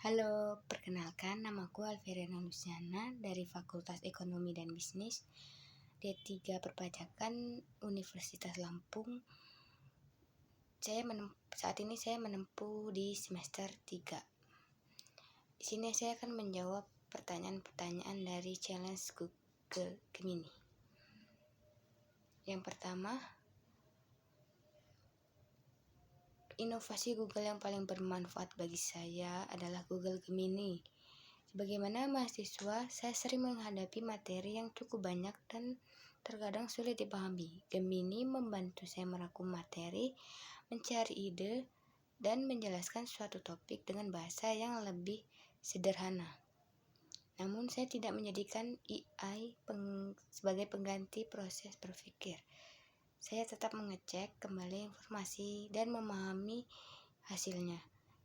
Halo, perkenalkan namaku Alveriana Luciana dari Fakultas Ekonomi dan Bisnis D3 Perpajakan Universitas Lampung. Saat ini saya menempuh di semester 3. Di sini saya akan menjawab pertanyaan-pertanyaan dari challenge Google Gemini. Yang pertama, inovasi Google yang paling bermanfaat bagi saya adalah Google Gemini. Sebagaimana mahasiswa, saya sering menghadapi materi yang cukup banyak dan terkadang sulit dipahami. Gemini membantu saya merangkum materi, mencari ide, dan menjelaskan suatu topik dengan bahasa yang lebih sederhana. Namun, saya tidak menjadikan AI sebagai pengganti proses berpikir. Saya tetap mengecek kembali informasi dan memahami hasilnya.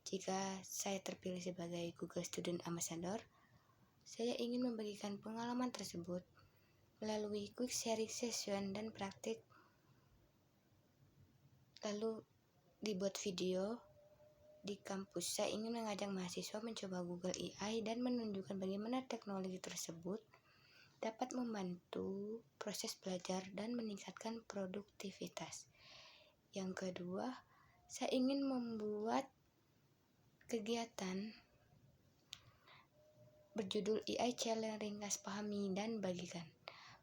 Jika saya terpilih sebagai Google Student Ambassador, saya ingin membagikan pengalaman tersebut melalui quick sharing session dan praktik, lalu dibuat video di kampus. Saya ingin mengajak mahasiswa mencoba Google AI dan menunjukkan bagaimana teknologi tersebut dapat membantu proses belajar dan meningkatkan produktivitas. Yang kedua, saya ingin membuat kegiatan berjudul AI Challenge Ringkas Pahami dan Bagikan.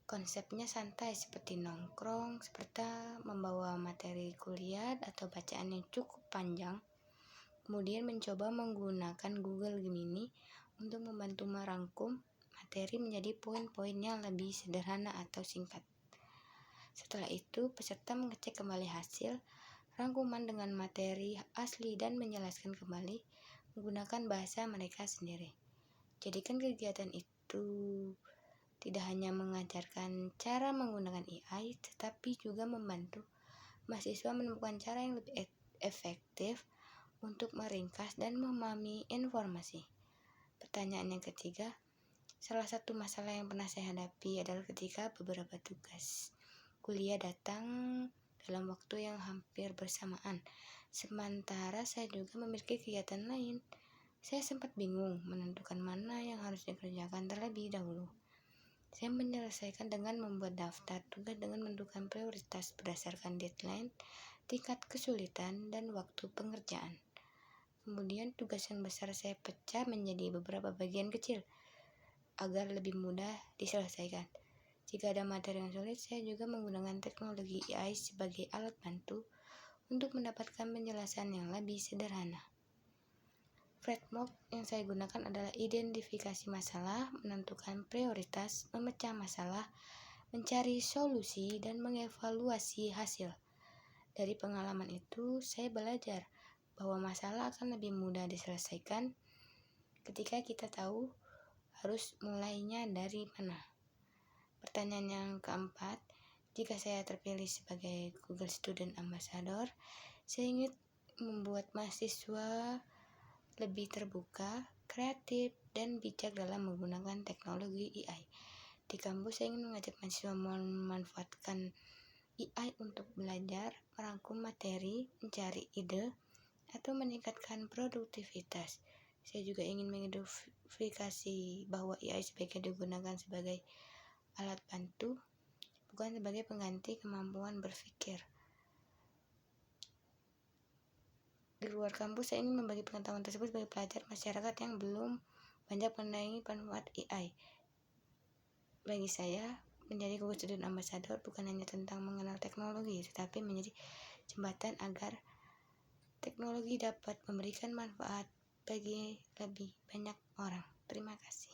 Konsepnya santai seperti nongkrong, seperti membawa materi kuliah atau bacaan yang cukup panjang, kemudian mencoba menggunakan Google Gemini untuk membantu merangkum materi menjadi poin-poin yang lebih sederhana atau singkat. Setelah itu, peserta mengecek kembali hasil rangkuman dengan materi asli dan menjelaskan kembali menggunakan bahasa mereka sendiri. Jadikan kegiatan itu tidak hanya mengajarkan cara menggunakan AI, tetapi juga membantu mahasiswa menemukan cara yang lebih efektif untuk meringkas dan memahami informasi. Pertanyaan yang ketiga, salah satu masalah yang pernah saya hadapi adalah ketika beberapa tugas kuliah datang dalam waktu yang hampir bersamaan, sementara saya juga memiliki kegiatan lain. Saya sempat bingung menentukan mana yang harus dikerjakan terlebih dahulu. Saya menyelesaikan dengan membuat daftar tugas dengan menentukan prioritas berdasarkan deadline, tingkat kesulitan, dan waktu pengerjaan. Kemudian tugas yang besar saya pecah menjadi beberapa bagian kecil agar lebih mudah diselesaikan. Jika ada materi yang sulit, saya juga menggunakan teknologi AI sebagai alat bantu untuk mendapatkan penjelasan yang lebih sederhana. Framework yang saya gunakan adalah identifikasi masalah, menentukan prioritas, memecah masalah, mencari solusi, dan mengevaluasi hasil. Dari pengalaman itu, saya belajar bahwa masalah akan lebih mudah diselesaikan ketika kita tahu harus mulainya dari mana. Pertanyaan yang keempat, jika saya terpilih sebagai Google Student Ambassador, saya ingin membuat mahasiswa lebih terbuka, kreatif, dan bijak dalam menggunakan teknologi AI. Di kampus, saya ingin mengajak mahasiswa memanfaatkan AI untuk belajar, merangkum materi, mencari ide, atau meningkatkan produktivitas. Saya juga ingin mengidentifikasi bahwa AI sebaiknya digunakan sebagai alat bantu, bukan sebagai pengganti kemampuan berpikir. Di luar kampus, saya ingin membagi pengetahuan tersebut sebagai pelajar masyarakat yang belum banyak mengenai manfaat AI. Bagi saya, menjadi Google Student Ambassador bukan hanya tentang mengenal teknologi, tetapi menjadi jembatan agar teknologi dapat memberikan manfaat bagi lebih banyak orang. Terima kasih.